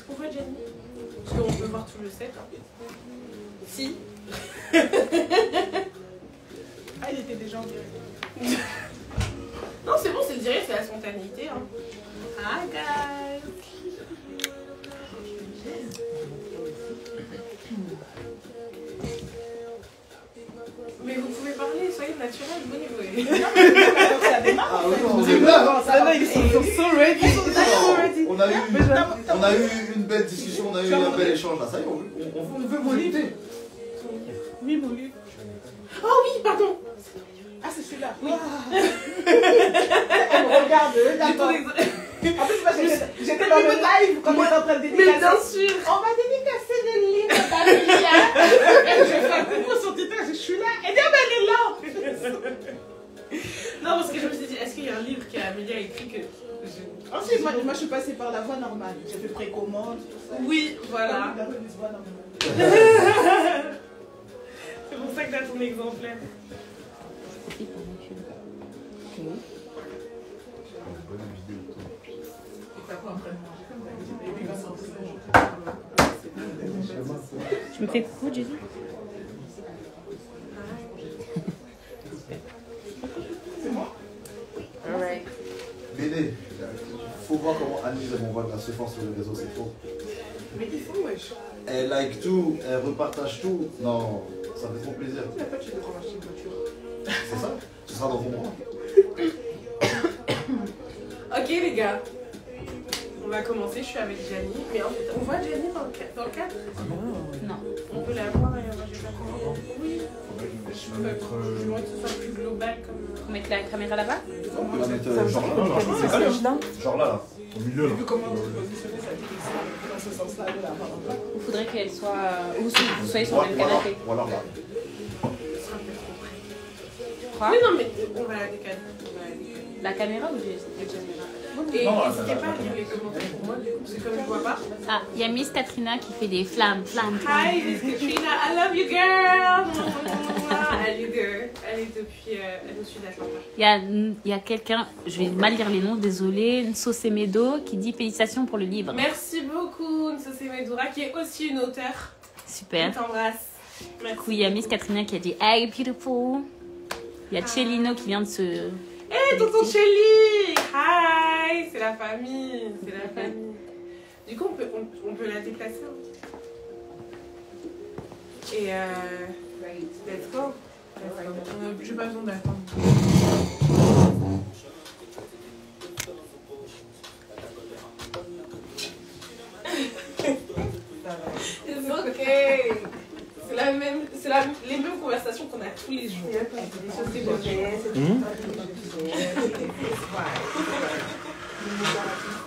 Est-ce qu'on voit Jenny? Parce qu'on peut voir tout le set. Hein. Si. Ah, il était déjà en direct. Non, c'est bon, c'est le direct, c'est la spontanéité. Hein. Hi guys. Mais vous pouvez parler, soyez naturel, venez. Ça démarre. Ah oui, on C'est est là. là, ils sont so ready. On a eu une belle discussion, on a eu un bel échange. Là, ça y est, on veut mon idée. Oui, mon livre. Oh oui, pardon. Ah, c'est celui-là. Oui. Elle me regarde. D'accord. En plus, moi, j'étais dans le live quand on était en train de dédicacer. Mais bien sûr. On va dédicacer le livre d'Amélia. Je fais un coucou sur Twitter, je suis là. Elle dit, ah, ben, elle est là. Non, parce que je me suis dit, est-ce qu'il y a un livre qu'Amélia a écrit que Ensuite, moi, je suis passée par la voie normale. J'ai fait précommande, tout ça. Oui, voilà. La voie normale. C'est pour ça que t'as ton exemplaire. Tu me fais coucou, Jésus? C'est moi? Alright. Béné, faut voir comment Annie m'envoie de la souffrance sur les réseaux, c'est faux. Mais ils font, wesh. Elle like tout, elle repartage tout. Non, ça fait trop plaisir. Tu n'as pas de chez toi acheter une voiture. C'est ça? Tu seras dans ton droit. Ok les gars, on va commencer, je suis avec Gianni. Mais en fait, on voit Gianni dans le cadre? Non. On peut la voir et on va juste la voir. Oui. Je veux que ce soit plus global comme... Faut mettre la caméra là-bas? On peut la mettre genre là. Genre là. Au milieu là. Vu comment vous positionnez, ça dit que c'est dans ce sens-là, de là. Il faudrait qu'elle soit... Ou si vous soyez sur le même canapé. Ou alors là. Ce sera peut-être trop près. Quoi? Mais non, mais on va la décaler. La caméra ou j'ai... Et n'hésitez pas à lire les commentaires pour moi, du coup, parce que comme je vois pas. Ah, il y a Miss Katrina qui fait des flammes. Hi, Miss Katrina, I love you girl. Elle est depuis, elle nous suit d'Atlanta. Il y a quelqu'un, je vais mal lire les noms, désolé, Nsose Medo qui dit félicitations pour le livre. Merci beaucoup, Nsose Medoura, qui est aussi une auteure. Super. Je t'embrasse. Merci. Il y a Miss Katrina qui a dit Hey, beautiful. Il y a Chelino qui vient de se... Hey, tonton Chelly! Hi! C'est la famille, c'est la famille. Du coup, on peut la déplacer un petit peu. Et let's go. J'ai pas besoin d'attendre. It's okay. C'est les mêmes conversations qu'on a tous les jours.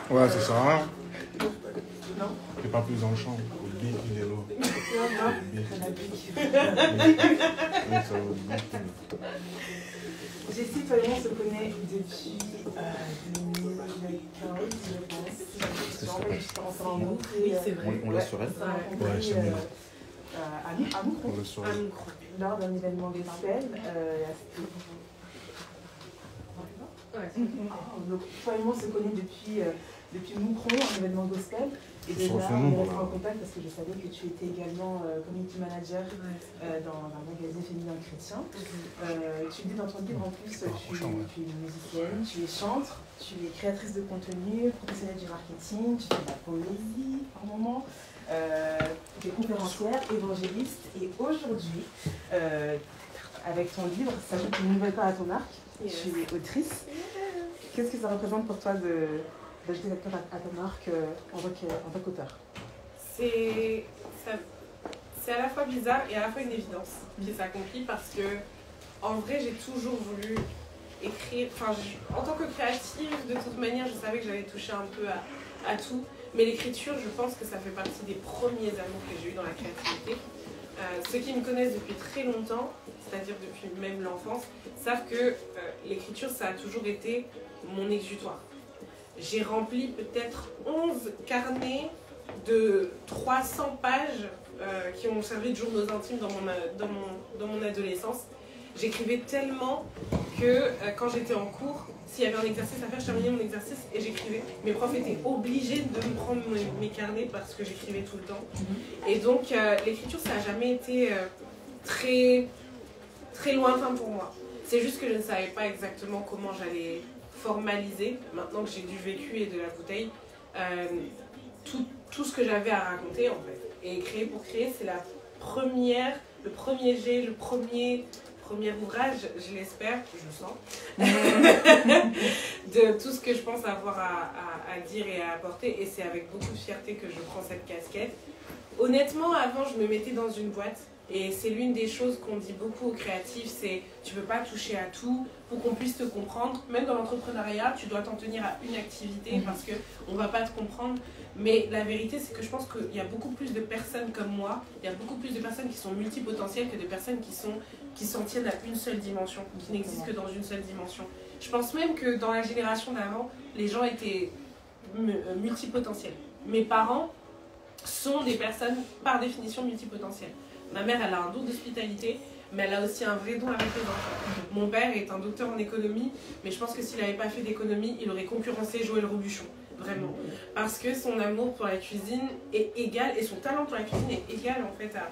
Ouais, ça sert à rien. T'es pas plus dans le champ. Le big, il est là. Jessie, toi et moi, on se connaît depuis 2015, je pense. Oui, c'est vrai. On laisse sur elle? Ouais, c'est mieux. À Moucron, On laisse sur elle. lors d'un événement gospel. Donc, toi et moi, on se connaît depuis Moucron, un événement gospel. Et de là, on est resté en contact parce que je savais que tu étais également community manager dans un magazine féminin chrétien. Tu dis dans ton livre en plus, tu es musicienne, tu es chantre, tu es créatrice de contenu, professionnelle du marketing, tu fais de la poésie par moment, tu es conférencière, évangéliste. Et aujourd'hui, avec ton livre, ça ajoute une nouvelle part à ton arc. Tu es autrice. Qu'est-ce que ça représente pour toi d'ajouter cette part à ton arc en tant qu'auteur? C'est à la fois bizarre et à la fois une évidence qui s'accomplit parce que en vrai j'ai toujours voulu écrire, en tant que créative de toute manière je savais que j'allais toucher un peu à tout, mais l'écriture je pense que ça fait partie des premiers amours que j'ai eu dans la créativité. Ceux qui me connaissent depuis très longtemps, c'est-à-dire depuis même l'enfance, savent que l'écriture ça a toujours été mon exutoire. J'ai rempli peut-être 11 carnets de 300 pages qui ont servi de journaux intimes dans mon adolescence. J'écrivais tellement que quand j'étais en cours, s'il y avait un exercice à faire, je terminais mon exercice et j'écrivais. Mes profs étaient obligés de me prendre mes carnets parce que j'écrivais tout le temps. Et donc l'écriture, ça n'a jamais été très, très lointain pour moi. C'est juste que je ne savais pas exactement comment j'allais formaliser, maintenant que j'ai du vécu et de la bouteille, tout ce que j'avais à raconter en fait. Et créer pour créer, c'est le premier jet, le premier ouvrage, je l'espère, je le sens, de tout ce que je pense avoir à dire et à apporter. Et c'est avec beaucoup de fierté que je prends cette casquette. Honnêtement, avant, je me mettais dans une boîte. Et c'est l'une des choses qu'on dit beaucoup aux créatifs, c'est tu ne peux pas toucher à tout pour qu'on puisse te comprendre. Même dans l'entrepreneuriat, tu dois t'en tenir à une activité parce qu'on ne va pas te comprendre. Mais la vérité, c'est que je pense qu'il y a beaucoup plus de personnes comme moi, il y a beaucoup plus de personnes qui sont multipotentielles que de personnes qui s'en tiennent à une seule dimension, qui n'existent que dans une seule dimension. Je pense même que dans la génération d'avant, les gens étaient multipotentiels. Mes parents sont des personnes par définition multipotentielles. Ma mère, elle a un don d'hospitalité, mais elle a aussi un vrai don avec les enfants. Mon père est un docteur en économie, mais je pense que s'il n'avait pas fait d'économie, il aurait concurrencé Joël Robuchon. Vraiment. Parce que son amour pour la cuisine est égal, et son talent pour la cuisine est égal en fait à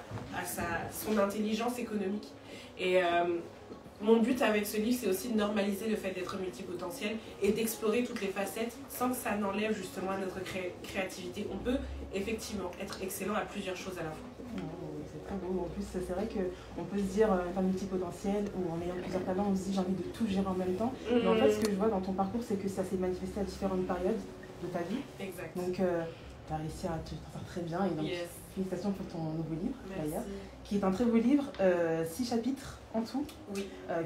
son intelligence économique. Et mon but avec ce livre, c'est aussi de normaliser le fait d'être multipotentiel et d'explorer toutes les facettes sans que ça n'enlève justement à notre créativité. On peut effectivement être excellent à plusieurs choses à la fois. C'est très beau. En plus, c'est vrai qu'on peut se dire, étant multipotentiel ou en ayant plusieurs talents, on se dit j'ai envie de tout gérer en même temps. Mais en fait, ce que je vois dans ton parcours, c'est que ça s'est manifesté à différentes périodes de ta vie. Exact. Donc, tu as réussi à t'en faire très bien. Et donc, félicitations pour ton nouveau livre, d'ailleurs, qui est un très beau livre, 6 chapitres en tout,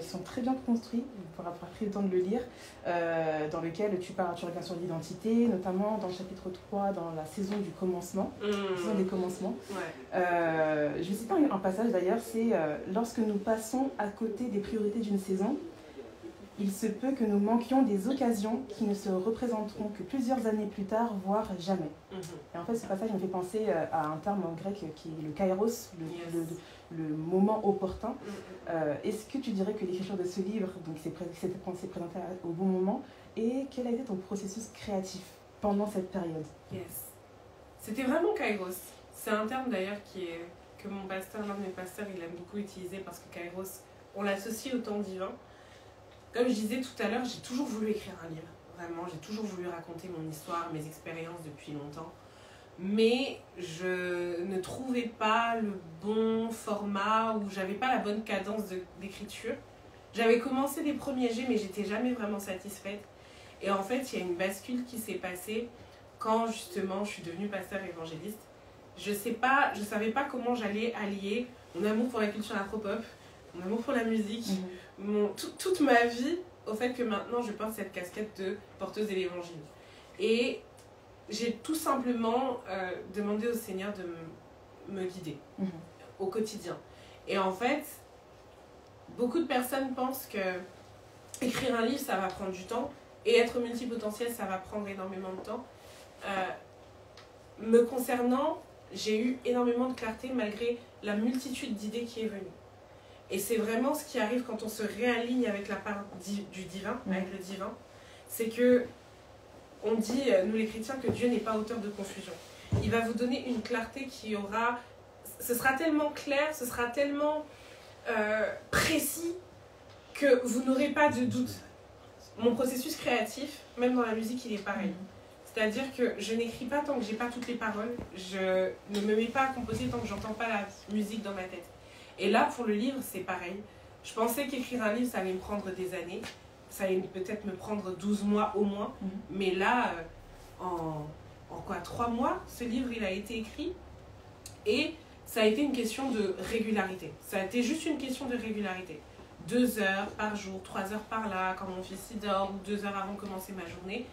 qui sont très bien construits. Vous pourrez avoir pris le temps de le lire, dans lequel tu reviens sur l'identité, notamment dans le chapitre 3, dans la saison du commencement, la saison des commencements. Je vais citer un passage d'ailleurs, c'est lorsque nous passons à côté des priorités d'une saison, il se peut que nous manquions des occasions qui ne se représenteront que plusieurs années plus tard, voire jamais. Et en fait, ce passage me fait penser à un terme en grec qui est le kairos, le moment opportun. Est-ce que tu dirais que l'écriture de ce livre s'est présentée au bon moment? Et quel a été ton processus créatif pendant cette période? C'était vraiment kairos. C'est un terme d'ailleurs que mon pasteur, l'un de mes pasteurs, il aime beaucoup utiliser parce que kairos, on l'associe au temps divin. Comme je disais tout à l'heure, j'ai toujours voulu écrire un livre. Vraiment, j'ai toujours voulu raconter mon histoire, mes expériences depuis longtemps. Mais je ne trouvais pas le bon format ou j'avais pas la bonne cadence d'écriture. J'avais commencé des premiers jets, mais j'étais jamais vraiment satisfaite. Et en fait, il y a une bascule qui s'est passée quand justement je suis devenue pasteur évangéliste. Je savais pas comment j'allais allier mon amour pour la culture afro-pop, mon amour pour la musique, toute ma vie au fait que maintenant je porte cette casquette de porteuse de l'évangile. Et j'ai tout simplement demandé au Seigneur de me guider au quotidien. Et en fait, beaucoup de personnes pensent que écrire un livre, ça va prendre du temps, et être multipotentiel, ça va prendre énormément de temps. Me concernant, j'ai eu énormément de clarté malgré la multitude d'idées qui est venue. Et c'est vraiment ce qui arrive quand on se réaligne avec la part du divin, avec le divin. C'est que on dit, nous les chrétiens, que Dieu n'est pas auteur de confusion. Il va vous donner une clarté qui aura... Ce sera tellement clair, ce sera tellement précis que vous n'aurez pas de doute. Mon processus créatif, même dans la musique, il est pareil. C'est-à-dire que je n'écris pas tant que j'ai pas toutes les paroles. Je ne me mets pas à composer tant que j'entends pas la musique dans ma tête. Et là, pour le livre, c'est pareil. Je pensais qu'écrire un livre, ça allait me prendre des années. Ça allait peut-être me prendre 12 mois au moins. Mais là, en 3 mois, ce livre, il a été écrit. Et ça a été une question de régularité. Ça a été juste une question de régularité. 2 heures par jour, 3 heures par là, quand mon fils y dort, 2 heures avant de commencer ma journée.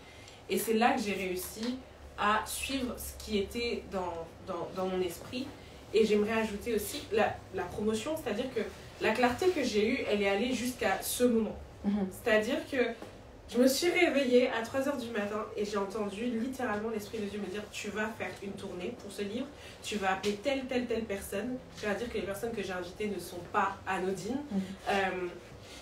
Et c'est là que j'ai réussi à suivre ce qui était dans mon esprit. Et j'aimerais ajouter aussi la promotion, c'est-à-dire que la clarté que j'ai eue, elle est allée jusqu'à ce moment. C'est-à-dire que je me suis réveillée à 3h du matin et j'ai entendu littéralement l'Esprit de Dieu me dire « Tu vas faire une tournée pour ce livre, tu vas appeler telle personne. » Je vais dire que les personnes que j'ai invitées ne sont pas anodines.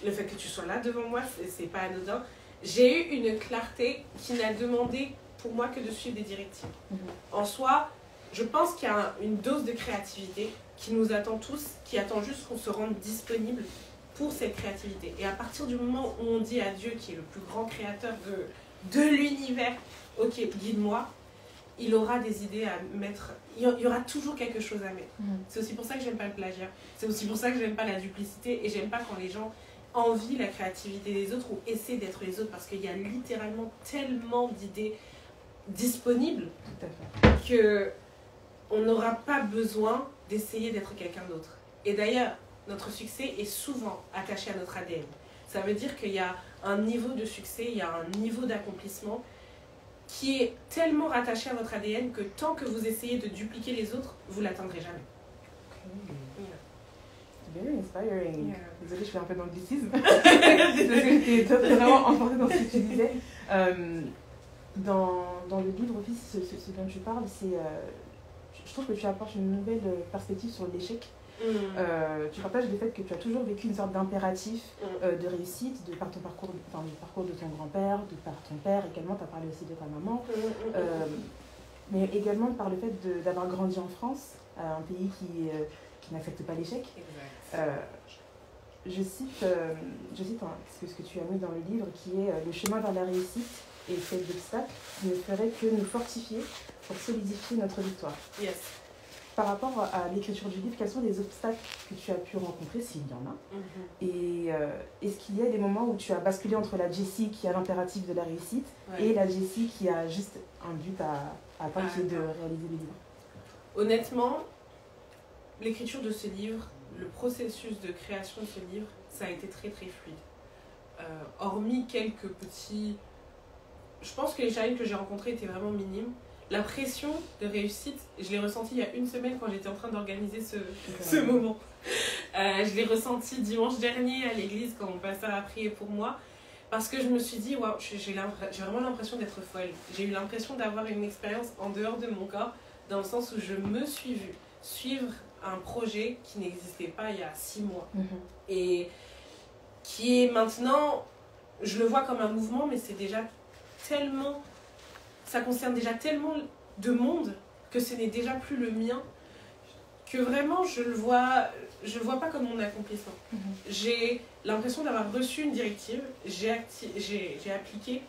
le fait que tu sois là devant moi, c'est pas anodin. J'ai eu une clarté qui n'a demandé pour moi que de suivre des directives. En soi, je pense qu'il y a une dose de créativité qui nous attend tous, qui attend juste qu'on se rende disponible pour cette créativité. Et à partir du moment où on dit à Dieu, qui est le plus grand créateur de l'univers, ok, guide-moi, il aura des idées à mettre, il y aura toujours quelque chose à mettre. C'est aussi pour ça que j'aime pas le plagiat, c'est aussi pour ça que j'aime pas la duplicité, et j'aime pas quand les gens envient la créativité des autres ou essaient d'être les autres, parce qu'il y a littéralement tellement d'idées disponibles que on n'aura pas besoin d'essayer d'être quelqu'un d'autre. Et d'ailleurs, notre succès est souvent attaché à notre ADN. Ça veut dire qu'il y a un niveau de succès, il y a un niveau d'accomplissement qui est tellement rattaché à votre ADN que tant que vous essayez de dupliquer les autres, vous ne l'atteindrez jamais. Very inspiring. Yeah. Désolée, je fais un peu d'anglicisme. C'était vraiment emporté dans ce que tu disais. Dans le livre aussi, ce dont tu parles, c'est... je trouve que tu apportes une nouvelle perspective sur l'échec. Tu partages le fait que tu as toujours vécu une sorte d'impératif de réussite par ton parcours, le parcours de ton grand-père, par ton père également, tu as parlé aussi de ta maman, mais également par le fait d'avoir grandi en France, un pays qui n'accepte pas l'échec. Je cite ce que tu as mis dans le livre, qui est le chemin vers la réussite et fait d'obstacles ne ferait que nous fortifier pour solidifier notre victoire. Yes. Par rapport à l'écriture du livre, quels sont les obstacles que tu as pu rencontrer, s'il y en a? Et est-ce qu'il y a des moments où tu as basculé entre la Jessie qui a l'impératif de la réussite et la Jessie qui a juste un but à atteindre, qui est de réaliser le livre? Honnêtement, l'écriture de ce livre, le processus de création de ce livre, ça a été très très fluide. Hormis quelques petits... Je pense que les challenges que j'ai rencontrés étaient vraiment minimes. La pression de réussite, je l'ai ressentie il y a une semaine quand j'étais en train d'organiser ce moment. Je l'ai ressenti dimanche dernier à l'église quand mon pasteur a prié pour moi. Parce que je me suis dit, waouh, j'ai vraiment l'impression d'être folle. J'ai eu l'impression d'avoir une expérience en dehors de mon corps, dans le sens où je me suis vue suivre un projet qui n'existait pas il y a 6 mois. Et qui est maintenant, je le vois comme un mouvement, mais c'est déjà tellement... Ça concerne déjà tellement de monde que ce n'est déjà plus le mien, que vraiment je le vois pas comme mon accomplissement. J'ai l'impression d'avoir reçu une directive, j'ai appliqué,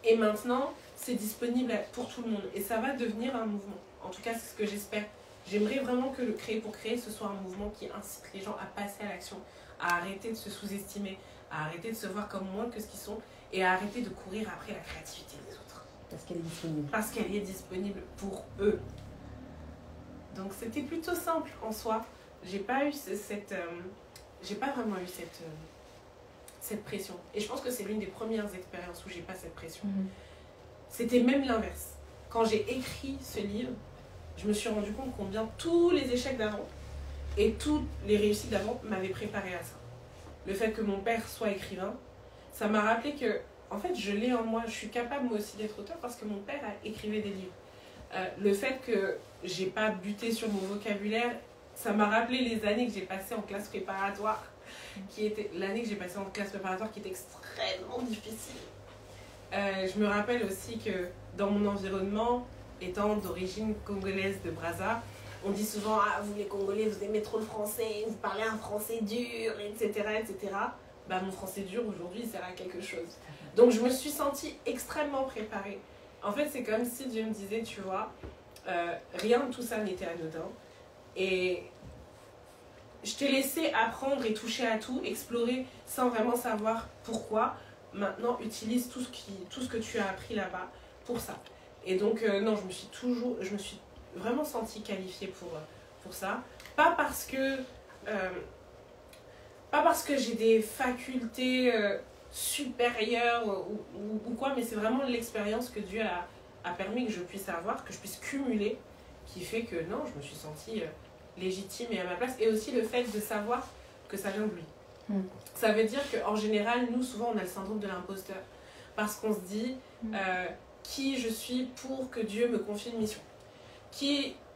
et maintenant c'est disponible pour tout le monde. Et ça va devenir un mouvement. En tout cas, c'est ce que j'espère. J'aimerais vraiment que le Créer pour créer, ce soit un mouvement qui incite les gens à passer à l'action, à arrêter de se sous-estimer, à arrêter de se voir comme moins que ce qu'ils sont, et à arrêter de courir après la créativité des autres. Parce qu'elle est disponible. Parce qu'elle est disponible pour eux. Donc c'était plutôt simple en soi. J'ai pas vraiment eu cette pression. Et je pense que c'est l'une des premières expériences où j'ai pas cette pression. C'était même l'inverse. Quand j'ai écrit ce livre, je me suis rendu compte combien tous les échecs d'avant et toutes les réussites d'avant m'avaient préparé à ça. Le fait que mon père soit écrivain, ça m'a rappelé que en fait, je l'ai en moi, je suis capable moi aussi d'être auteur parce que mon père a écrivé des livres. Le fait que j'ai pas buté sur mon vocabulaire, ça m'a rappelé les années que j'ai passées en classe préparatoire, l'année que j'ai passée en classe préparatoire qui était extrêmement difficile. Je me rappelle aussi que dans mon environnement, étant d'origine congolaise de Brazza, on dit souvent « Ah, vous les Congolais, vous aimez trop le français, vous parlez un français dur, etc. etc. » Bah, mon français dur aujourd'hui il sert à quelque chose. Donc je me suis sentie extrêmement préparée. En fait, c'est comme si Dieu me disait, tu vois, rien de tout ça n'était anodin. Et je t'ai laissé apprendre et toucher à tout, explorer sans vraiment savoir pourquoi. Maintenant, utilise tout ce que tu as appris là-bas pour ça. Et donc, non, je me suis vraiment sentie qualifiée pour ça. Pas parce que j'ai des facultés supérieures ou quoi, mais c'est vraiment l'expérience que Dieu a permis que je puisse avoir, que je puisse cumuler, qui fait que non, je me suis sentie légitime et à ma place. Et aussi le fait de savoir que ça vient de lui. Ça veut dire qu'en général, nous, souvent, on a le syndrome de l'imposteur. Parce qu'on se dit, qui je suis pour que Dieu me confie une mission.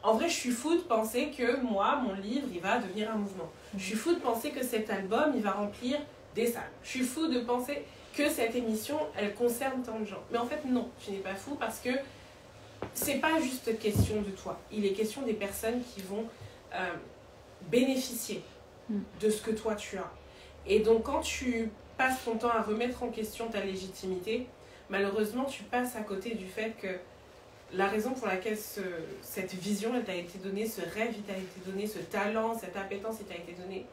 En vrai, je suis fou de penser que moi, mon livre, il va devenir un mouvement. Je suis fou de penser que cet album, il va remplir des salles. Je suis fou de penser que cette émission, elle concerne tant de gens. Mais en fait, non, tu n'es pas fou parce que c'est pas juste question de toi. Il est question des personnes qui vont bénéficier de ce que toi tu as. Et donc, quand tu passes ton temps à remettre en question ta légitimité, malheureusement, tu passes à côté du fait que la raison pour laquelle cette vision, elle t'a été donnée, ce rêve, il t'a été donné, ce talent, cette appétence, il t'a été donné,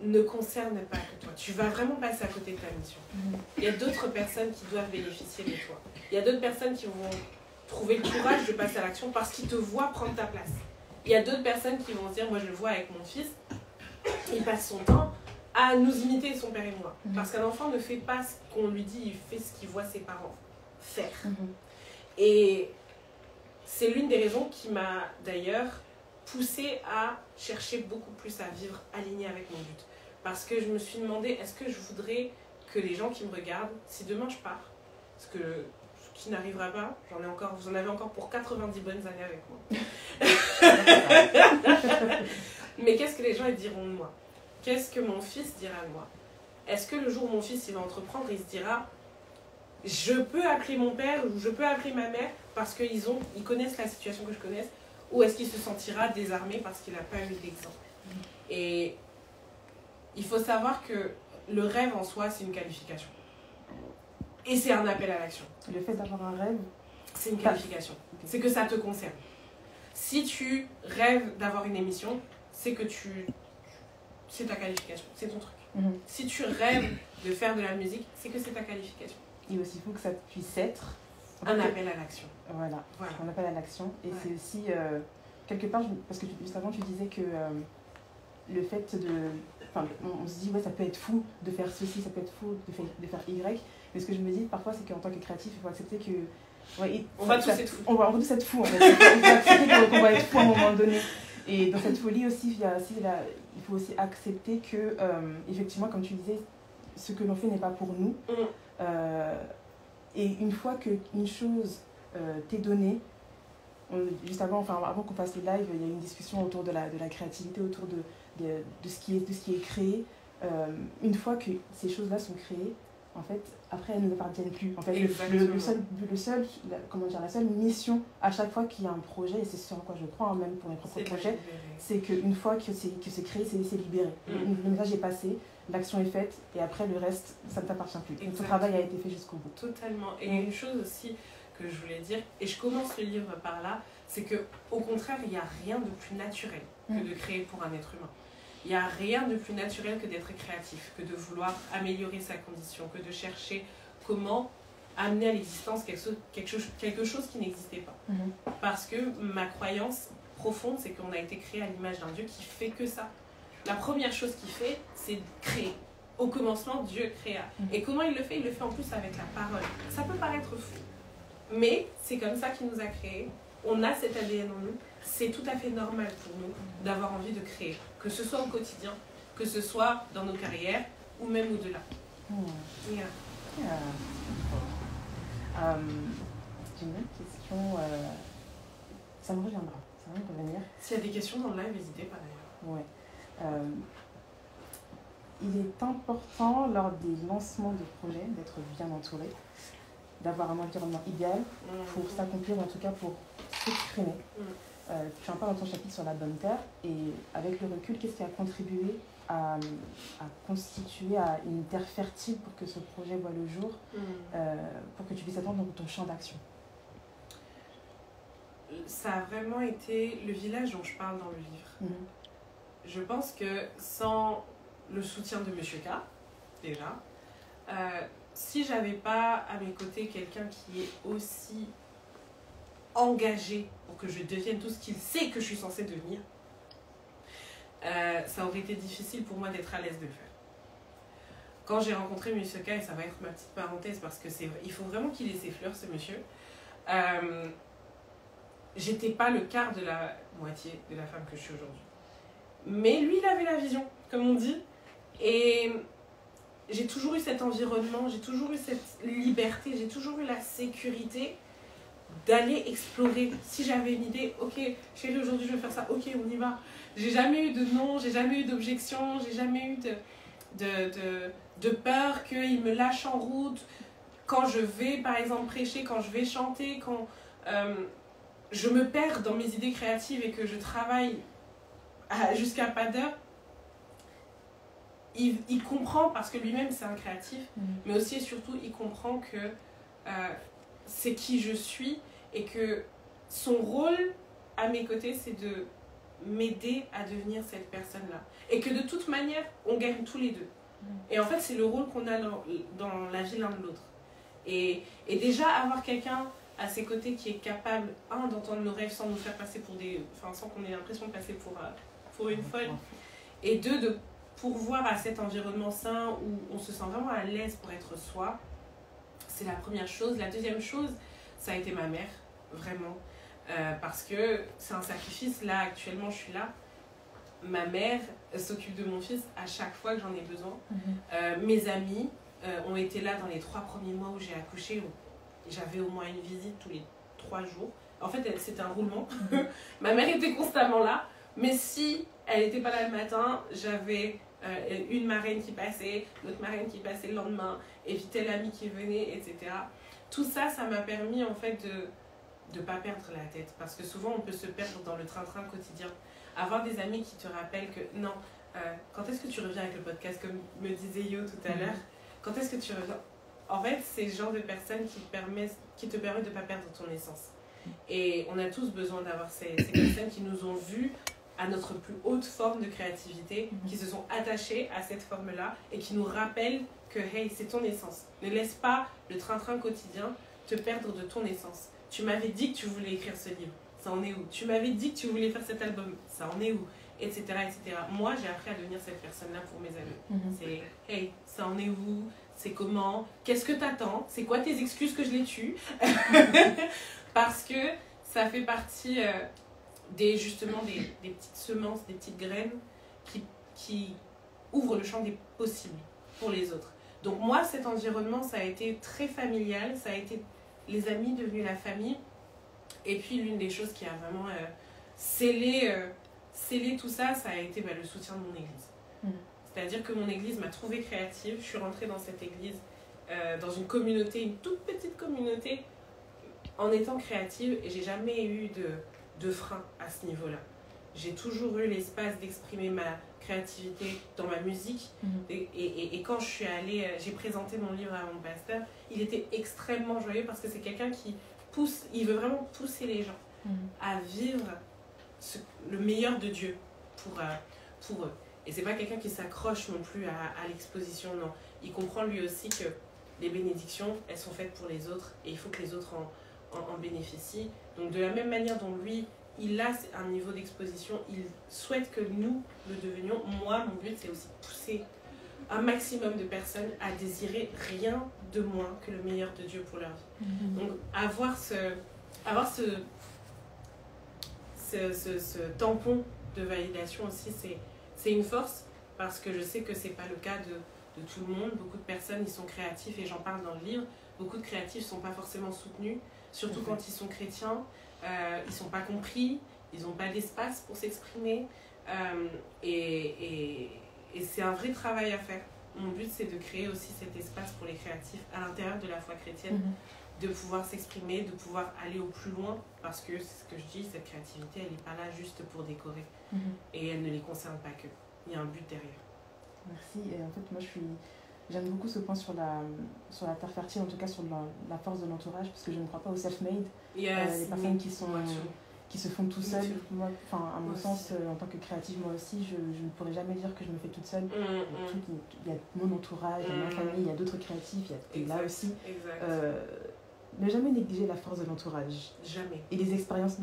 ne concerne pas que toi. Tu vas vraiment passer à côté de ta mission. Il y a d'autres personnes qui doivent bénéficier de toi. Il y a d'autres personnes qui vont trouver le courage de passer à l'action parce qu'ils te voient prendre ta place. Il y a d'autres personnes qui vont se dire, moi je le vois avec mon fils, il passe son temps à nous imiter son père et moi. Parce qu'un enfant ne fait pas ce qu'on lui dit, il fait ce qu'il voit ses parents faire. Et c'est l'une des raisons qui m'a d'ailleurs poussée à chercher beaucoup plus à vivre alignée avec mon but. Parce que je me suis demandé, est-ce que je voudrais que les gens qui me regardent, si demain je pars, ce qui n'arrivera pas, vous en avez encore pour 90 bonnes années avec moi. Mais qu'est-ce que les gens ils diront de moi? Qu'est-ce que mon fils dira de moi? Est-ce que le jour où mon fils il va entreprendre, il se dira je peux appeler mon père ou je peux appeler ma mère parce qu'ils connaissent la situation que je connaisse, ou est-ce qu'il se sentira désarmé parce qu'il n'a pas eu d'exemple? Et il faut savoir que le rêve en soi, c'est une qualification. Et c'est un appel à l'action. Le fait d'avoir un rêve, c'est une qualification. Okay. C'est que ça te concerne. Si tu rêves d'avoir une émission, c'est que c'est ta qualification, c'est ton truc. Si tu rêves de faire de la musique, c'est que c'est ta qualification. Et aussi, il faut que ça puisse être un appel à l'action. Voilà, un appel à l'action. Et c'est aussi, quelque part, parce que juste avant, tu disais que le fait de... Enfin, on se dit, ouais, ça peut être fou de faire ceci, ça peut être fou de faire Y. Mais ce que je me dis parfois, c'est qu'en tant que créatif, il faut accepter que... Ouais, on va tous être fous. On va tous être fous, en fait. Il faut accepter qu'on va être fou à un moment donné. Et dans cette folie aussi, il faut aussi accepter que, effectivement, comme tu disais, ce que l'on fait n'est pas pour nous. Et une fois qu'une chose t'est donnée, juste avant qu'on fasse le live, il y a eu une discussion autour de la créativité, autour de ce qui est créé. Une fois que ces choses-là sont créées, en fait, après, elles ne nous appartiennent plus. En fait, la seule mission à chaque fois qu'il y a un projet, et c'est sur quoi je crois, même pour mes propres projets, c'est qu'une fois que c'est créé, c'est libéré. Le message est passé, l'action est faite, et après, le reste, ça ne t'appartient plus. Donc, ce travail a été fait jusqu'au bout. Totalement. Et une chose aussi que je voulais dire, et je commence le livre par là, c'est qu'au contraire, il n'y a rien de plus naturel que de créer pour un être humain. Il n'y a rien de plus naturel que d'être créatif, que de vouloir améliorer sa condition, que de chercher comment amener à l'existence quelque chose qui n'existait pas. Parce que ma croyance profonde, c'est qu'on a été créé à l'image d'un Dieu qui fait que ça. La première chose qu'il fait, c'est créer. Au commencement, Dieu créa. Et comment il le fait? Il le fait en plus avec la parole. Ça peut paraître fou, mais c'est comme ça qu'il nous a créés. On a cet ADN en nous. C'est tout à fait normal pour nous d'avoir envie de créer, que ce soit au quotidien, que ce soit dans nos carrières ou même au-delà. J'ai une autre question, ça me reviendra, ça va me revenir. S'il y a des questions dans le live, n'hésitez pas d'ailleurs. Ouais. Il est important lors des lancements de projets d'être bien entouré, d'avoir un environnement idéal pour s'accomplir, en tout cas pour s'exprimer. Tu en parles dans ton chapitre sur la bonne terre, et avec le recul, qu'est-ce qui a contribué à constituer une terre fertile pour que ce projet voit le jour, pour que tu puisses attendre dans ton champ d'action? Ça a vraiment été le village dont je parle dans le livre. Je pense que sans le soutien de Monsieur K, déjà, si j'avais pas à mes côtés quelqu'un qui est aussi engagé pour que je devienne tout ce qu'il sait que je suis censée devenir, ça aurait été difficile pour moi d'être à l'aise de le faire. Quand j'ai rencontré Monsieur K, et ça va être ma petite parenthèse parce que il faut vraiment qu'il ait ses fleurs, ce monsieur, j'étais pas le quart de la moitié de la femme que je suis aujourd'hui. Mais lui, il avait la vision, comme on dit, et j'ai toujours eu cet environnement, j'ai toujours eu cette liberté, j'ai toujours eu la sécurité d'aller explorer. Si j'avais une idée, ok, chérie, aujourd'hui je vais faire ça, ok, on y va. J'ai jamais eu de non, j'ai jamais eu d'objection, j'ai jamais eu de peur qu'il me lâche en route. Quand je vais, par exemple, prêcher, quand je vais chanter, quand je me perds dans mes idées créatives et que je travaille jusqu'à pas d'heure, il comprend, parce que lui-même c'est un créatif, mais aussi et surtout il comprend que c'est qui je suis et que son rôle à mes côtés c'est de m'aider à devenir cette personne-là. Et que de toute manière, on gagne tous les deux. Et en fait, c'est le rôle qu'on a dans la vie l'un de l'autre. Et déjà, avoir quelqu'un à ses côtés qui est capable, d'entendre nos rêves sans nous faire passer pour sans qu'on ait l'impression de passer pour une folle, et de pourvoir à cet environnement sain où on se sent vraiment à l'aise pour être soi, c'est la première chose. La deuxième chose, ça a été ma mère, vraiment. Parce que c'est un sacrifice. Là, actuellement, je suis là. Ma mère s'occupe de mon fils à chaque fois que j'en ai besoin. Mes amis ont été là dans les 3 premiers mois où j'ai accouché. J'avais au moins une visite tous les 3 jours. En fait, c'était un roulement. Ma mère était constamment là. Mais si elle n'était pas là le matin, j'avais une marraine qui passait, l'autre marraine qui passait le lendemain, et puis tel ami qui venait, etc. Tout ça, ça m'a permis en fait de ne pas perdre la tête. Parce que souvent, on peut se perdre dans le train-train quotidien. Avoir des amis qui te rappellent que non, quand est-ce que tu reviens avec le podcast, comme me disait Yo tout à l'heure, quand est-ce que tu reviens? En fait, c'est le genre de personnes qui te permettent de ne pas perdre ton essence. Et on a tous besoin d'avoir ces personnes qui nous ont vus à notre plus haute forme de créativité, qui se sont attachés à cette forme-là et qui nous rappellent que hey, c'est ton essence. Ne laisse pas le train-train quotidien te perdre de ton essence. Tu m'avais dit que tu voulais écrire ce livre, ça en est où? Tu m'avais dit que tu voulais faire cet album, ça en est où? Etc. etc. Moi, j'ai appris à devenir cette personne-là pour mes amis. C'est hey, ça en est où? C'est comment? Qu'est-ce que t'attends? C'est quoi tes excuses que je les tue? Parce que ça fait partie justement des petites semences, des petites graines qui ouvrent le champ des possibles pour les autres. Donc moi, cet environnement, ça a été très familial, ça a été les amis devenus la famille. Et puis l'une des choses qui a vraiment scellé tout ça, ça a été le soutien de mon église. C'est-à-dire que mon église m'a trouvée créative. Je suis rentrée dans cette église, dans une communauté, une toute petite communauté, en étant créative, et j'ai jamais eu de frein à ce niveau-là. J'ai toujours eu l'espace d'exprimer ma créativité dans ma musique. Et quand je suis allée, j'ai présenté mon livre à mon pasteur, il était extrêmement joyeux parce que c'est quelqu'un qui pousse, il veut vraiment pousser les gens à vivre le meilleur de Dieu pour eux. Et c'est pas quelqu'un qui s'accroche non plus à l'exposition, non. Il comprend lui aussi que les bénédictions, elles sont faites pour les autres et il faut que les autres en bénéficient. Donc de la même manière dont lui, il a un niveau d'exposition, il souhaite que nous le devenions. Moi, mon but, c'est aussi pousser un maximum de personnes à désirer rien de moins que le meilleur de Dieu pour leur vie. Donc avoir ce tampon de validation aussi, c'est une force, parce que je sais que c'est pas le cas de tout le monde. Beaucoup de personnes, ils sont créatifs, et j'en parle dans le livre, beaucoup de créatifs sont pas forcément soutenus, surtout quand ils sont chrétiens, ils sont pas compris, ils n'ont pas d'espace pour s'exprimer, et c'est un vrai travail à faire. Mon but, c'est de créer aussi cet espace pour les créatifs à l'intérieur de la foi chrétienne, de pouvoir s'exprimer, de pouvoir aller au plus loin, parce que c'est ce que je dis, cette créativité, elle n'est pas là juste pour décorer, et elle ne les concerne pas que. Il y a un but derrière. Merci. Et en fait, moi, j'aime beaucoup ce point sur la terre fertile, en tout cas sur la force de l'entourage, parce que je ne crois pas au self-made. Les personnes qui se font tout seules. Moi, à mon sens, en tant que créative, moi aussi, je ne pourrais jamais dire que je me fais toute seule. Il y a mon entourage, il y a ma famille, il y a d'autres créatifs, il y a là aussi. Ne jamais négliger la force de l'entourage. Jamais. Et les expériences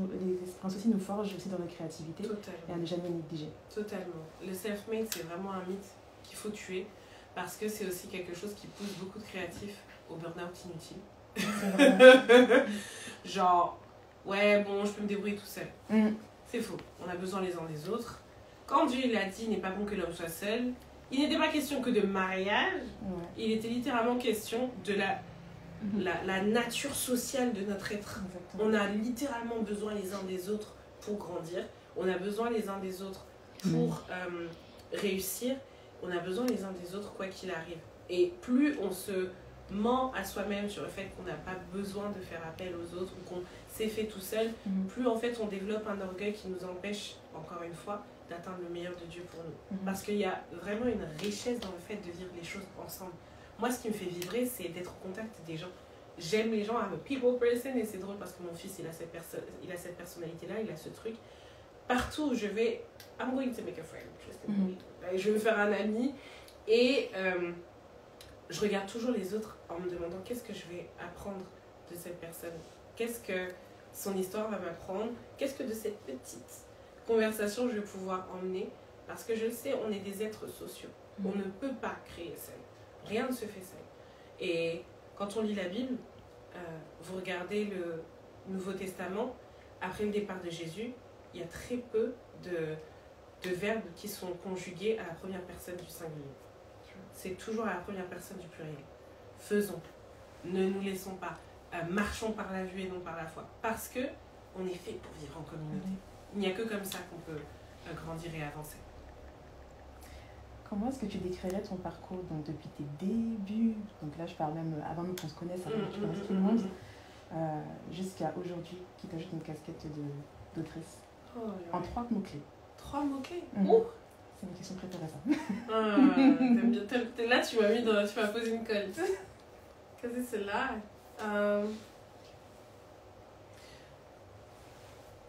aussi nous forgent aussi dans notre créativité. Totalement. Et à ne jamais négliger. Totalement. Le self-made, c'est vraiment un mythe qu'il faut tuer, parce que c'est aussi quelque chose qui pousse beaucoup de créatifs au burn-out inutile. Genre, ouais, bon, je peux me débrouiller tout seul. C'est faux. On a besoin les uns des autres. Quand Dieu l'a dit, il n'est pas bon que l'homme soit seul, il n'était pas question que de mariage, il était littéralement question de la nature sociale de notre être. Exactement. On a littéralement besoin les uns des autres pour grandir. On a besoin les uns des autres pour réussir. on a besoin les uns des autres quoi qu'il arrive. Et plus on se ment à soi-même sur le fait qu'on n'a pas besoin de faire appel aux autres ou qu'on s'est fait tout seul, plus en fait on développe un orgueil qui nous empêche, encore une fois, d'atteindre le meilleur de Dieu pour nous. Parce qu'il y a vraiment une richesse dans le fait de vivre les choses ensemble. Moi, ce qui me fait vibrer, c'est d'être au contact des gens. J'aime les gens, I'm a people person, et c'est drôle parce que mon fils, il a cette personnalité-là, il a ce truc. Partout où je vais, I'm going to make a friend. Je vais me faire un ami, et je regarde toujours les autres en me demandant qu'est-ce que je vais apprendre de cette personne. Qu'est-ce que son histoire va m'apprendre? Qu'est-ce que de cette petite conversation je vais pouvoir emmener? Parce que je le sais, on est des êtres sociaux. On ne peut pas créer seul. Rien ne se fait seul. Et quand on lit la Bible, vous regardez le Nouveau Testament, après le départ de Jésus, il y a très peu de verbes qui sont conjugués à la première personne du singulier. C'est toujours à la première personne du pluriel. Faisons, ne nous laissons pas, marchons par la vue et non par la foi. Parce que on est fait pour vivre en communauté. Il n'y a que comme ça qu'on peut grandir et avancer. Comment est-ce que tu décrirais ton parcours donc, depuis tes débuts, donc là je parle même avant même qu'on se connaisse, avant que tu connaisses tout le monde, jusqu'à aujourd'hui, qui t'ajoute une casquette d'autrice en 3 mots-clés. 3 mots-clés C'est une question préparée ça. Là, tu m'as posé une colle. Qu'est-ce que c'est celle-là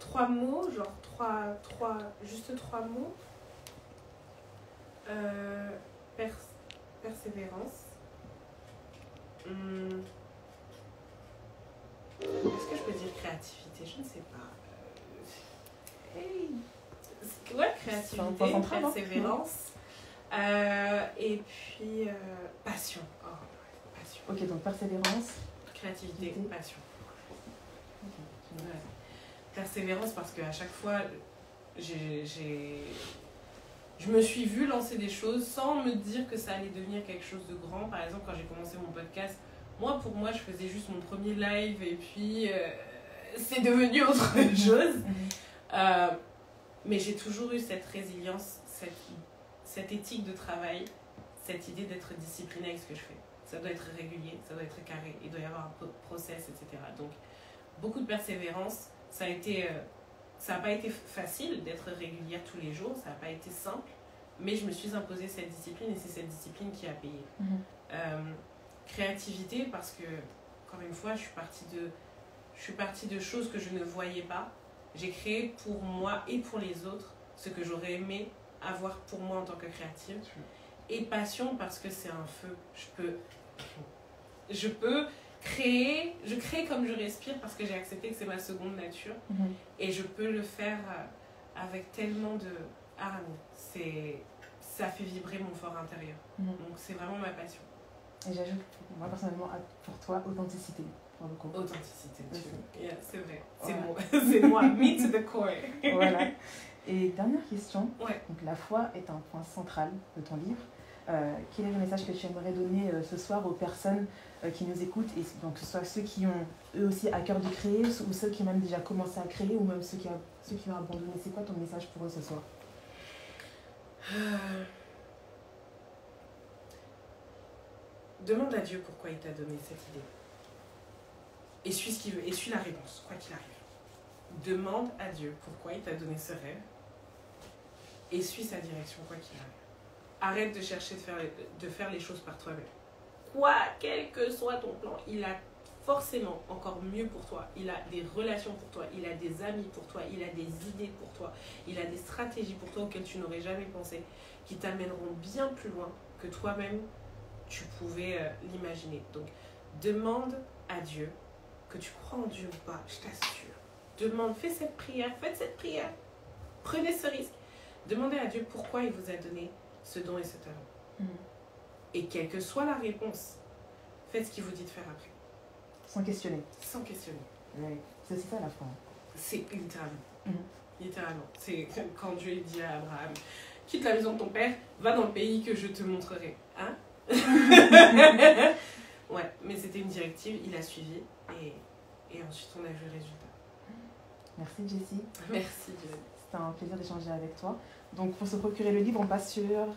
3 mots, genre juste 3 mots. Persévérance. Est-ce que je peux dire créativité? Je ne sais pas. Ouais, créativité, persévérance. Et puis passion. Oh, passion. Ok, donc persévérance. Créativité, passion. Okay. Ouais. Persévérance parce qu'à chaque fois, je me suis vue lancer des choses sans me dire que ça allait devenir quelque chose de grand. Par exemple, quand j'ai commencé mon podcast, pour moi, je faisais juste mon premier live et puis c'est devenu autre chose. Mais j'ai toujours eu cette résilience, cette éthique de travail, cette idée d'être discipliné avec ce que je fais. Ça doit être régulier, ça doit être carré, il doit y avoir un process, etc. Donc, beaucoup de persévérance. Ça n'a pas été facile d'être régulière tous les jours, ça n'a pas été simple, mais je me suis imposé cette discipline et c'est cette discipline qui a payé. Créativité, parce que, encore une fois, je suis partie de choses que je ne voyais pas. J'ai créé pour moi et pour les autres ce que j'aurais aimé avoir pour moi en tant que créative. Et passion, parce que c'est un feu. Je peux créer, je crée comme je respire parce que j'ai accepté que c'est ma seconde nature. Et je peux le faire avec tellement de harmonie. Ça fait vibrer mon fort intérieur. Donc c'est vraiment ma passion. Et j'ajoute, moi personnellement, pour toi, authenticité. Authenticité, yeah, c'est vrai. C'est moi, me to the core. Voilà. Et dernière question. Ouais. Donc, la foi est un point central de ton livre. Quel est le message que tu aimerais donner ce soir aux personnes qui nous écoutent, et donc que ce soit ceux qui ont eux aussi à cœur de créer, ou ceux qui ont même déjà commencé à créer, ou même ceux qui ont abandonné? C'est quoi ton message pour eux ce soir? Demande à Dieu pourquoi il t'a donné cette idée. Et suis ce qu'il veut, et suis la réponse, quoi qu'il arrive. Demande à Dieu pourquoi il t'a donné ce rêve, et suis sa direction, quoi qu'il arrive. Arrête de chercher de faire les choses par toi-même. Quel que soit ton plan, il a forcément encore mieux pour toi. Il a des relations pour toi, il a des amis pour toi, il a des idées pour toi, il a des stratégies pour toi auxquelles tu n'aurais jamais pensé, qui t'amèneront bien plus loin que toi-même tu pouvais l'imaginer. Donc, demande à Dieu que tu crois en Dieu ou pas, je t'assure. Fais cette prière, faites cette prière. Prenez ce risque. Demandez à Dieu pourquoi il vous a donné ce don et ce talent. Et quelle que soit la réponse, faites ce qu'il vous dit de faire après. Sans questionner. Sans questionner. Ouais. C'est ça la foi. C'est littéralement. Littéralement. C'est quand Dieu dit à Abraham, quitte la maison de ton père, va dans le pays que je te montrerai. Hein? Ouais, mais c'était une directive, il a suivi et ensuite on a vu le résultat. Merci Jessie. Merci Jessie. C'était un plaisir d'échanger avec toi. Donc pour se procurer le livre, on passe sur...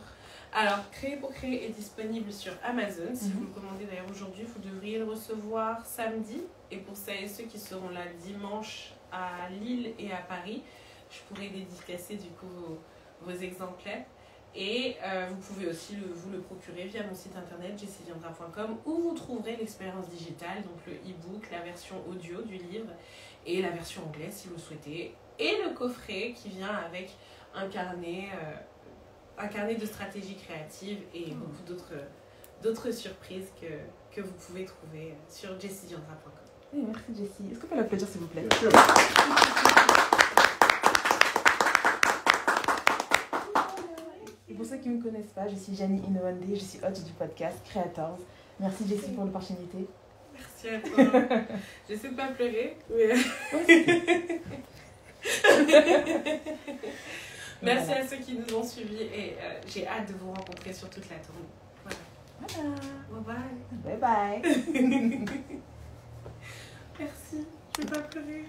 Alors, Créer pour créer est disponible sur Amazon. Si vous le commandez d'ailleurs aujourd'hui, vous devriez le recevoir samedi. Et pour celles et ceux qui seront là dimanche à Lille et à Paris, je pourrai dédicacer du coup vos exemplaires. Et vous pouvez aussi vous le procurer via mon site internet jessieviendra.com où vous trouverez l'expérience digitale, donc le e-book, la version audio du livre et la version anglaise si vous le souhaitez. Et le coffret qui vient avec un carnet de stratégie créative et beaucoup d'autres surprises que vous pouvez trouver sur jessieviendra.com. Oui, merci Jessie. Est-ce qu'on peut l'applaudir s'il vous plaît? Bien sûr. Et pour ceux qui ne me connaissent pas, je suis Janie Inouande, je suis hôte du podcast Creators. Merci Jessie pour l'opportunité. Merci à toi. J'essaie de ne pas pleurer, mais... Merci à ceux qui nous ont suivis et j'ai hâte de vous rencontrer sur toute la tournée. Voilà. Bye bye. Merci. Je ne vais pas pleurer.